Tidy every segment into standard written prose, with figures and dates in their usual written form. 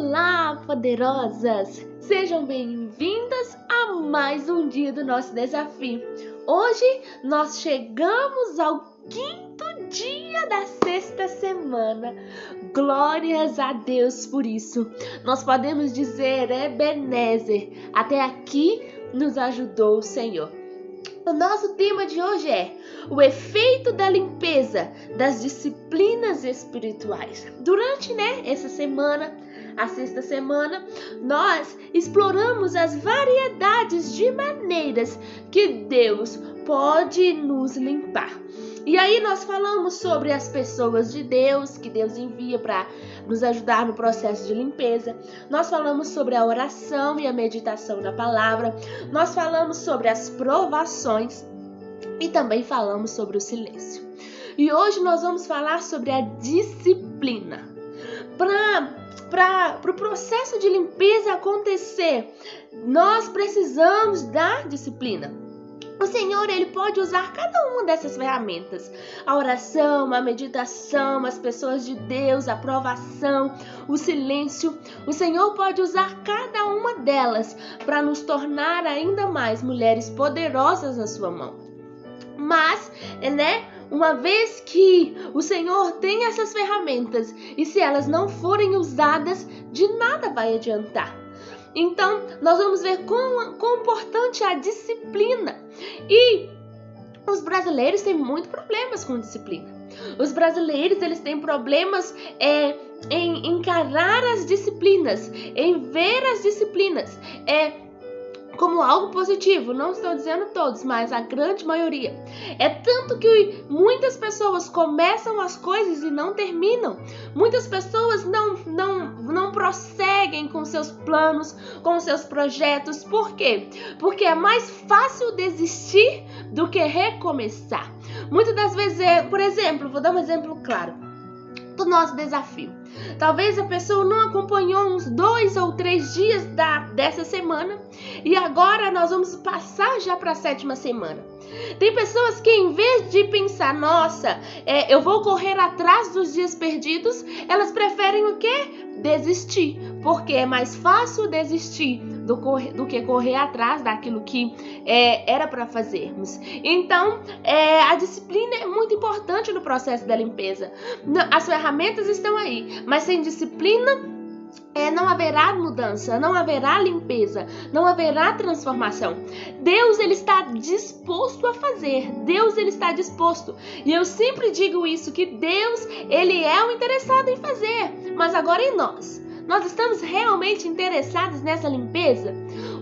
Olá, poderosas! Sejam bem-vindas a mais um dia do nosso desafio. Hoje nós chegamos ao quinto dia da sexta semana. Glórias a Deus por isso. Nós podemos dizer, Ebenezer, até aqui nos ajudou o Senhor. O nosso tema de hoje é o efeito da limpeza das disciplinas espirituais. Durante essa semana, a sexta semana, nós exploramos as variedades de maneiras que Deus pode nos limpar. E aí nós falamos sobre as pessoas de Deus, que Deus envia para nos ajudar no processo de limpeza. Nós falamos sobre a oração e a meditação da palavra. Nós falamos sobre as provações e também falamos sobre o silêncio. E hoje nós vamos falar sobre a disciplina. Para o processo de limpeza acontecer, nós precisamos da disciplina. O Senhor, Ele pode usar cada uma dessas ferramentas. A oração, a meditação, as pessoas de Deus, a provação, o silêncio. O Senhor pode usar cada uma delas para nos tornar ainda mais mulheres poderosas na sua mão. Mas, uma vez que o Senhor tem essas ferramentas e se elas não forem usadas, de nada vai adiantar. Então, nós vamos ver quão importante é a disciplina. E os brasileiros têm muitos problemas com disciplina. Os brasileiros, eles têm problemas em encarar as disciplinas, em ver as disciplinas como algo positivo. Não estou dizendo todos, mas a grande maioria. É tanto que muitas pessoas começam as coisas e não terminam. Muitas pessoas não prosseguem com seus planos, com seus projetos. Por quê? Porque é mais fácil desistir do que recomeçar. Muitas das vezes, por exemplo, vou dar um exemplo claro do nosso desafio. Talvez a pessoa não acompanhou uns 2 ou 3 dias dessa semana e agora nós vamos passar já para a 7ª semana. Tem pessoas que, em vez de pensar, nossa, eu vou correr atrás dos dias perdidos, elas preferem o quê? Desistir, porque é mais fácil desistir do que correr atrás daquilo que era para fazermos. Então, a disciplina é muito importante no processo da limpeza. As ferramentas estão aí, mas sem disciplina não haverá mudança, não haverá limpeza, não haverá transformação. Deus, Ele está disposto a fazer. Deus, Ele está disposto. E eu sempre digo isso, que Deus, Ele é o interessado em fazer. Mas agora em nós estamos realmente interessados nessa limpeza?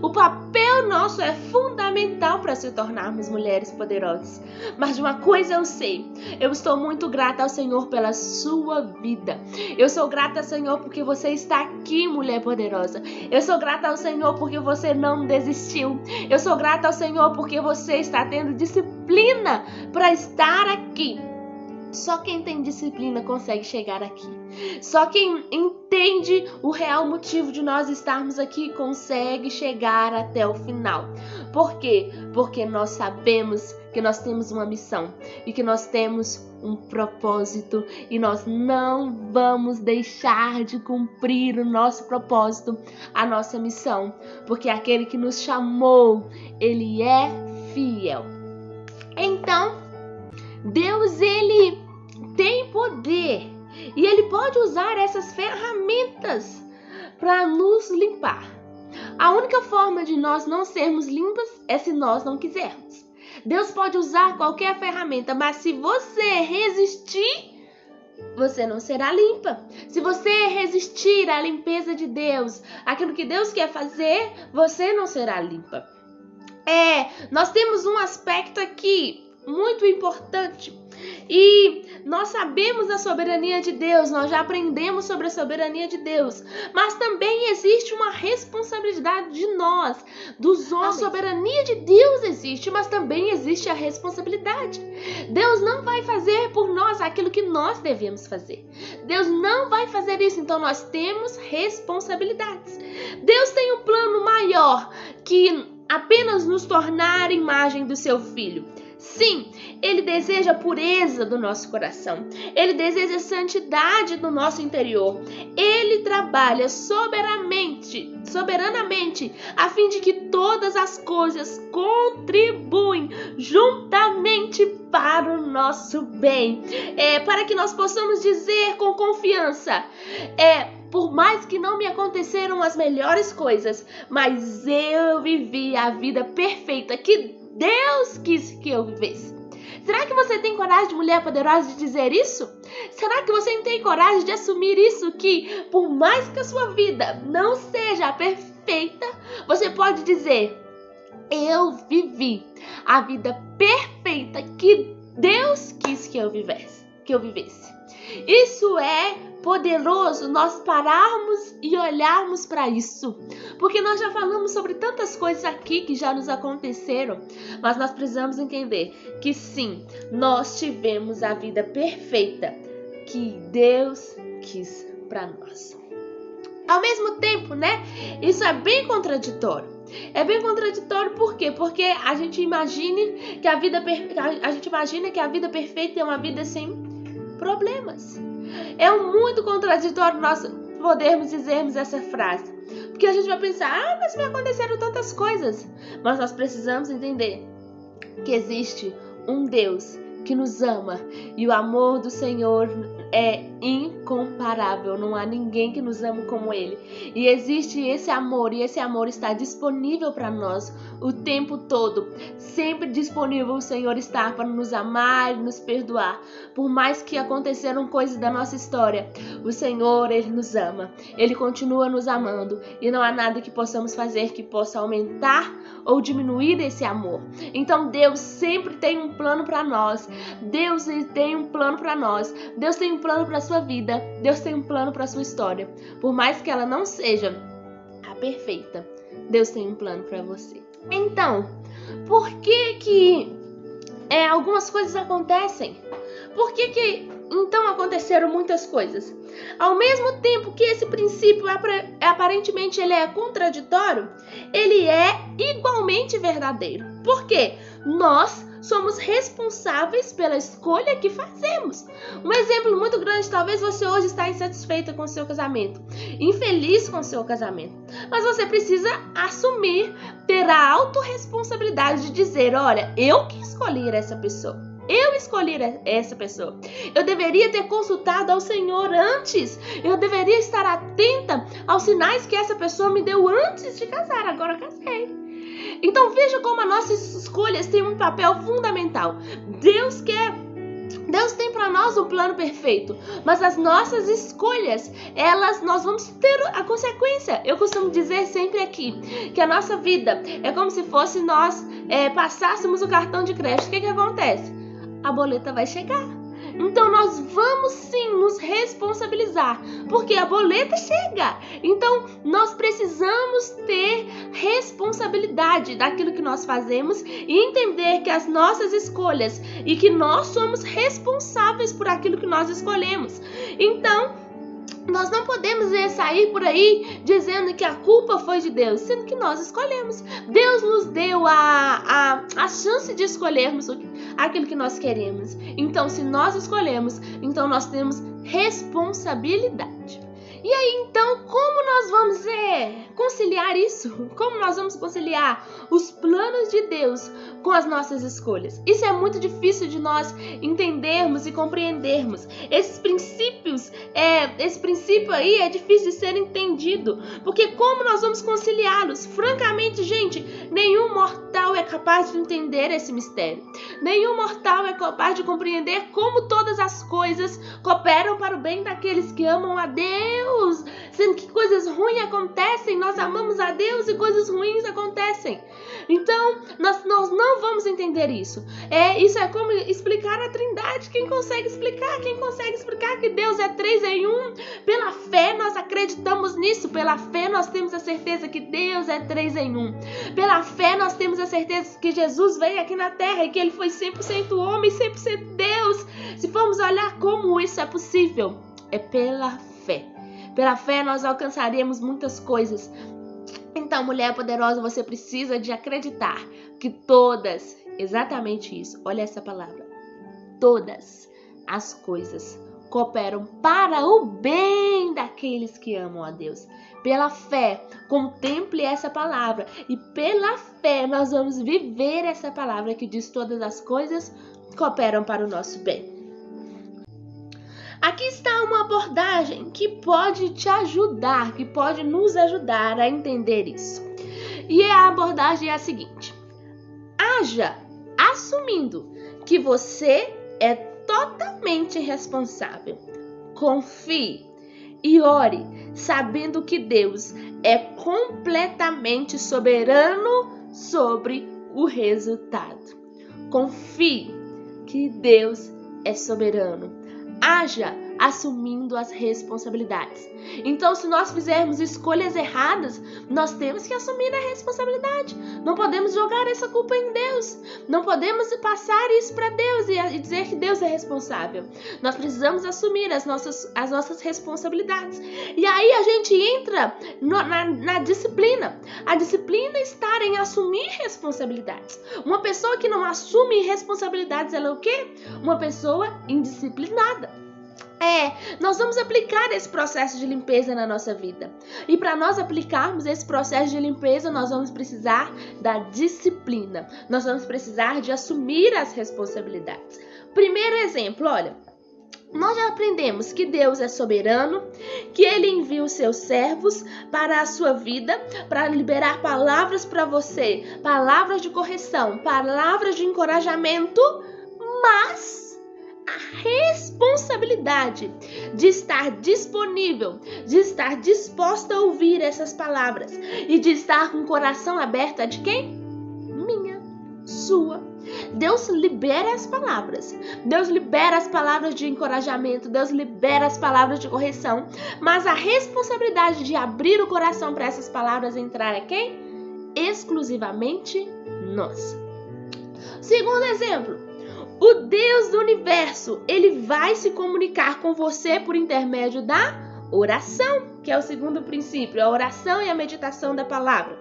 O papel nosso é fundamental para se tornarmos mulheres poderosas. Mas de uma coisa eu sei, eu estou muito grata ao Senhor pela sua vida. Eu sou grata ao Senhor porque você está aqui, mulher poderosa. Eu sou grata ao Senhor porque você não desistiu. Eu sou grata ao Senhor porque você está tendo disciplina para estar aqui. Só quem tem disciplina consegue chegar aqui. Só quem entende o real motivo de nós estarmos aqui consegue chegar até o final. Por quê? Porque nós sabemos que nós temos uma missão e que nós temos um propósito e nós não vamos deixar de cumprir o nosso propósito, a nossa missão, porque aquele que nos chamou, Ele é fiel. Então, Deus, Ele tem poder e Ele pode usar essas ferramentas para nos limpar. A única forma de nós não sermos limpas é se nós não quisermos. Deus pode usar qualquer ferramenta, mas se você resistir, você não será limpa. Se você resistir à limpeza de Deus, aquilo que Deus quer fazer, você não será limpa. Nós temos um aspecto aqui muito importante. E nós sabemos a soberania de Deus, nós já aprendemos sobre a soberania de Deus, mas também existe uma responsabilidade de nós, dos homens. A soberania de Deus existe, mas também existe a responsabilidade. Deus não vai fazer por nós aquilo que nós devemos fazer. Deus não vai fazer isso, então nós temos responsabilidades. Deus tem um plano maior que apenas nos tornar imagem do seu Filho. Sim, Ele deseja a pureza do nosso coração. Ele deseja a santidade do nosso interior. Ele trabalha soberanamente, a fim de que todas as coisas contribuem juntamente para o nosso bem. Para que nós possamos dizer com confiança, por mais que não me aconteceram as melhores coisas, mas eu vivi a vida perfeita que Deus quis que eu vivesse. Será que você tem coragem, mulher poderosa, de dizer isso? Será que você tem coragem de assumir isso, que por mais que a sua vida não seja perfeita, você pode dizer: eu vivi a vida perfeita que Deus quis que eu vivesse. Isso é poderoso, nós pararmos e olharmos para isso, porque nós já falamos sobre tantas coisas aqui que já nos aconteceram, mas nós precisamos entender que sim, nós tivemos a vida perfeita que Deus quis para nós. Ao mesmo tempo, isso é bem contraditório. É bem contraditório por quê? Porque a gente imagina que a vida perfeita é uma vida sem problemas. É muito contraditório nós podermos dizermos essa frase, porque a gente vai pensar: mas me aconteceram tantas coisas. Mas nós precisamos entender que existe um Deus que nos ama, e o amor do Senhor é incomparável. Não há ninguém que nos ame como Ele. E existe esse amor, e esse amor está disponível para nós o tempo todo. Sempre disponível o Senhor está para nos amar e nos perdoar. Por mais que aconteceram coisas da nossa história, o Senhor, Ele nos ama. Ele continua nos amando, e não há nada que possamos fazer que possa aumentar ou diminuir esse amor. Então Deus sempre tem um plano para nós. Deus tem um plano para nós. Deus tem um plano para a sua vida. Deus tem um plano para a sua história. Por mais que ela não seja a perfeita, Deus tem um plano para você. Então, por que algumas coisas acontecem? Por que então aconteceram muitas coisas? Ao mesmo tempo que esse princípio aparentemente ele é contraditório, ele é igualmente verdadeiro. Por quê? Nós somos responsáveis pela escolha que fazemos. Um exemplo muito grande: talvez você hoje está insatisfeita com o seu casamento, infeliz com o seu casamento, mas você precisa assumir, ter a autorresponsabilidade de dizer: olha, eu que escolhi essa pessoa. Eu escolhi essa pessoa. Eu deveria ter consultado ao Senhor antes. Eu deveria estar atenta aos sinais que essa pessoa me deu antes de casar. Agora eu casei. Então veja como as nossas escolhas têm um papel fundamental. Deus tem para nós um plano perfeito, mas as nossas escolhas, nós vamos ter a consequência. Eu costumo dizer sempre aqui que a nossa vida é como se fosse nós passássemos o cartão de crédito. O que acontece? A boleta vai chegar. Então nós vamos sim nos responsabilizar, porque a boleta chega. Então nós precisamos ter responsabilidade daquilo que nós fazemos e entender que as nossas escolhas e que nós somos responsáveis por aquilo que nós escolhemos. Então nós não podemos sair por aí dizendo que a culpa foi de Deus, sendo que nós escolhemos. Deus nos deu a chance de escolhermos aquilo que nós queremos. Então, se nós escolhemos, então nós temos responsabilidade. E aí, então, como nós vamos conciliar isso? Como nós vamos conciliar os planos de Deus com as nossas escolhas? Isso é muito difícil de nós entendermos e compreendermos. Esse princípio aí é difícil de ser entendido, porque como nós vamos conciliá-los? Francamente, gente, nenhum mortal é capaz de entender esse mistério. Nenhum mortal é capaz de compreender como todas as coisas cooperam para o bem daqueles que amam a Deus. Sendo que coisas ruins acontecem, nós amamos a Deus e coisas ruins acontecem. Então, nós não vamos entender isso. Isso é como explicar a Trindade. Quem consegue explicar? Quem consegue explicar que Deus é 3 em 1? Pela fé nós acreditamos nisso. Pela fé nós temos a certeza que Deus é 3 em 1. Pela fé nós temos a certeza que Jesus veio aqui na terra e que Ele foi 100% homem e 100% Deus. Se formos olhar como isso é possível, é pela fé. Pela fé nós alcançaremos muitas coisas. Então, mulher poderosa, você precisa de acreditar que todas Exatamente isso. Olha essa palavra. Todas as coisas cooperam para o bem daqueles que amam a Deus. Pela fé, contemple essa palavra. E pela fé nós vamos viver essa palavra que diz todas as coisas cooperam para o nosso bem. Aqui está uma abordagem que pode te ajudar, que pode nos ajudar a entender isso. E a abordagem é a seguinte: haja assumindo que você é totalmente responsável. Confie e ore, sabendo que Deus é completamente soberano sobre o resultado. Confie que Deus é soberano. Haja assumindo as responsabilidades. Então, se nós fizermos escolhas erradas, nós temos que assumir a responsabilidade. Não podemos jogar essa culpa em Deus. Não podemos passar isso para Deus e dizer que Deus é responsável. Nós precisamos assumir as nossas responsabilidades. E aí a gente entra na disciplina. A disciplina está em assumir responsabilidades. Uma pessoa que não assume responsabilidades, ela é o quê? Uma pessoa indisciplinada. Nós vamos aplicar esse processo de limpeza na nossa vida. E para nós aplicarmos esse processo de limpeza, nós vamos precisar da disciplina. Nós vamos precisar de assumir as responsabilidades. Primeiro exemplo, olha. Nós já aprendemos que Deus é soberano, que Ele envia os seus servos para a sua vida, para liberar palavras para você, palavras de correção, palavras de encorajamento, mas a responsabilidade de estar disponível, de estar disposta a ouvir essas palavras e de estar com o coração aberto é de quem? Minha, sua. Deus libera as palavras. Deus libera as palavras de encorajamento. Deus libera as palavras de correção. Mas a responsabilidade de abrir o coração para essas palavras entrar é quem? Exclusivamente nós. Segundo exemplo. O Deus do universo, Ele vai se comunicar com você por intermédio da oração, que é o segundo princípio, a oração e a meditação da palavra.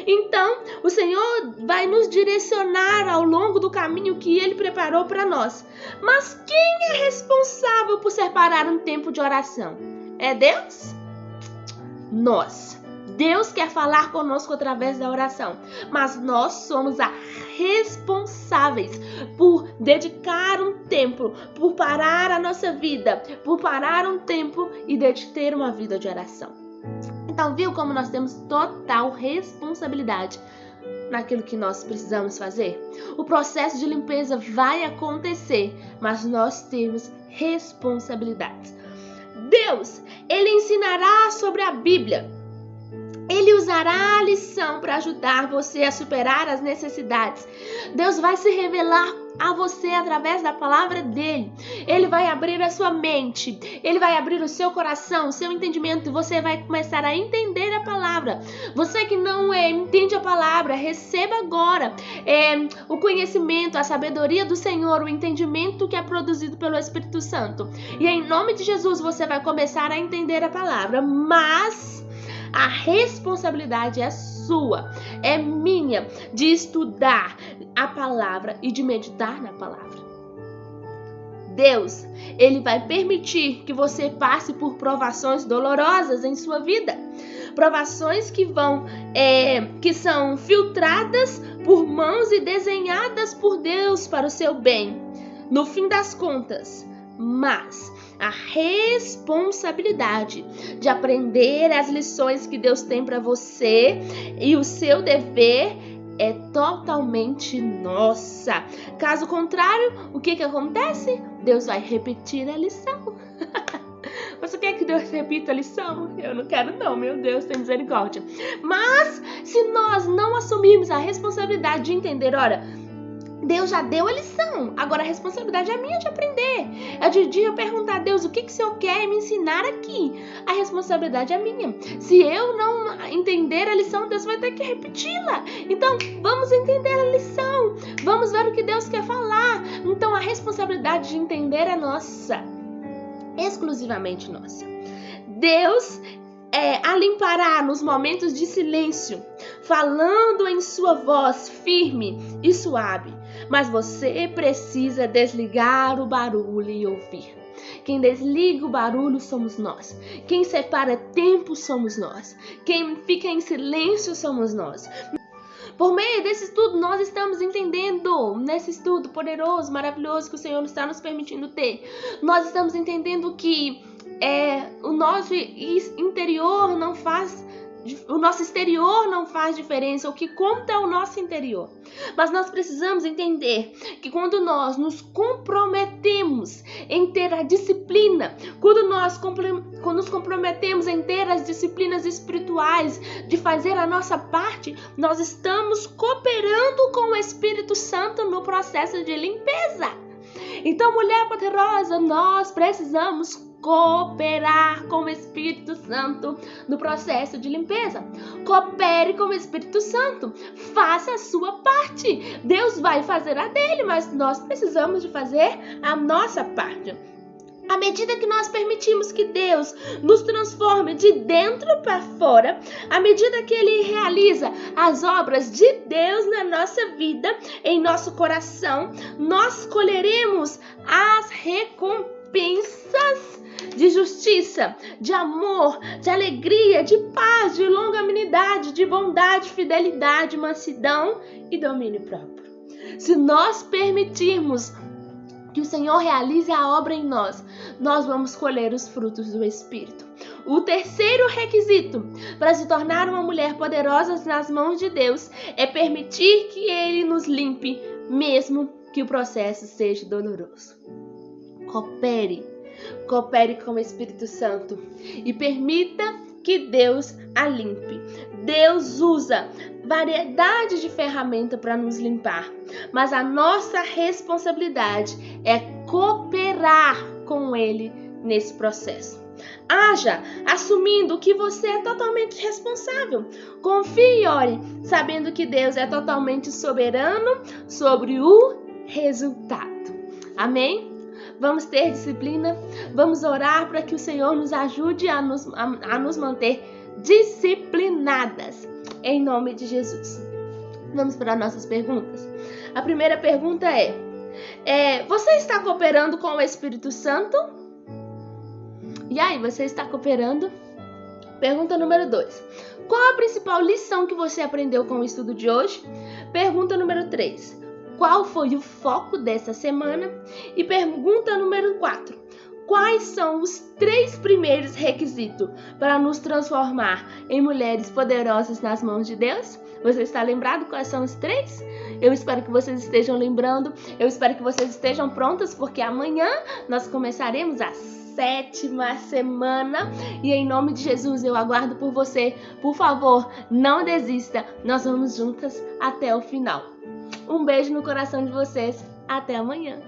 Então, o Senhor vai nos direcionar ao longo do caminho que Ele preparou para nós. Mas quem é responsável por separar um tempo de oração? É Deus? Nós. Deus quer falar conosco através da oração, mas nós somos responsáveis por dedicar um tempo, por parar a nossa vida, por parar um tempo e ter uma vida de oração. Então, viu como nós temos total responsabilidade naquilo que nós precisamos fazer? O processo de limpeza vai acontecer, mas nós temos responsabilidades. Deus, Ele ensinará sobre a Bíblia. Ele usará a lição para ajudar você a superar as necessidades. Deus vai se revelar a você através da palavra dele. Ele vai abrir a sua mente. Ele vai abrir o seu coração, o seu entendimento. E você vai começar a entender a palavra. Você que não entende a palavra, receba agora o conhecimento, a sabedoria do Senhor, o entendimento que é produzido pelo Espírito Santo. E em nome de Jesus você vai começar a entender a palavra. Mas a responsabilidade é sua, é minha, de estudar a palavra e de meditar na palavra. Deus, Ele vai permitir que você passe por provações dolorosas em sua vida. Provações que são filtradas por mãos e desenhadas por Deus para o seu bem. No fim das contas, mas a responsabilidade de aprender as lições que Deus tem para você e o seu dever é totalmente nossa. Caso contrário, o que acontece? Deus vai repetir a lição. Você quer que Deus repita a lição? Eu não quero não, meu Deus, tem misericórdia. Mas se nós não assumirmos a responsabilidade de entender, olha, Deus já deu a lição, agora a responsabilidade é minha de aprender. É de eu perguntar a Deus, o que o Senhor quer me ensinar aqui? A responsabilidade é minha. Se eu não entender a lição, Deus vai ter que repeti-la. Então, vamos entender a lição. Vamos ver o que Deus quer falar. Então, a responsabilidade de entender é nossa. Exclusivamente nossa. Deus a limpará nos momentos de silêncio, falando em sua voz firme e suave. mas você precisa desligar o barulho e ouvir. Quem desliga o barulho somos nós. Quem separa tempo somos nós. Quem fica em silêncio somos nós. Por meio desse estudo, nós estamos entendendo, nesse estudo poderoso, maravilhoso que o Senhor está nos permitindo ter, nós estamos entendendo que o nosso interior não faz, o nosso exterior não faz diferença, o que conta é o nosso interior. Mas nós precisamos entender que quando nós nos comprometemos em ter a disciplina, quando nos comprometemos em ter as disciplinas espirituais, de fazer a nossa parte, nós estamos cooperando com o Espírito Santo no processo de limpeza. Então, mulher poderosa, nós precisamos cooperar com o Espírito Santo no processo de limpeza. Coopere com o Espírito Santo. Faça a sua parte. Deus vai fazer a dele, mas nós precisamos de fazer a nossa parte. À medida que nós permitimos que Deus nos transforme de dentro para fora, à medida que Ele realiza as obras de Deus na nossa vida, em nosso coração, nós colheremos as recompensas de justiça, de amor, de alegria, de paz, de longanimidade, de bondade, fidelidade, mansidão e domínio próprio. Se nós permitirmos que o Senhor realize a obra em nós, nós vamos colher os frutos do Espírito. O terceiro requisito para se tornar uma mulher poderosa nas mãos de Deus é permitir que Ele nos limpe, mesmo que o processo seja doloroso. Coopere com o Espírito Santo e permita que Deus a limpe. Deus usa variedade de ferramentas para nos limpar, mas a nossa responsabilidade é cooperar com Ele nesse processo. Haja assumindo que você é totalmente responsável. Confie e ore, sabendo que Deus é totalmente soberano sobre o resultado. Amém? Vamos ter disciplina, vamos orar para que o Senhor nos ajude a nos manter disciplinadas, em nome de Jesus. Vamos para nossas perguntas. A primeira pergunta você está cooperando com o Espírito Santo? E aí, você está cooperando? Pergunta número 2. Qual a principal lição que você aprendeu com o estudo de hoje? Pergunta número 3. Qual foi o foco dessa semana? E pergunta número 4. Quais são os 3 primeiros requisitos para nos transformar em mulheres poderosas nas mãos de Deus? Você está lembrado quais são os 3? Eu espero que vocês estejam lembrando. Eu espero que vocês estejam prontas, porque amanhã nós começaremos a 7ª semana. E em nome de Jesus eu aguardo por você. Por favor, não desista. Nós vamos juntas até o final. Um beijo no coração de vocês. Até amanhã.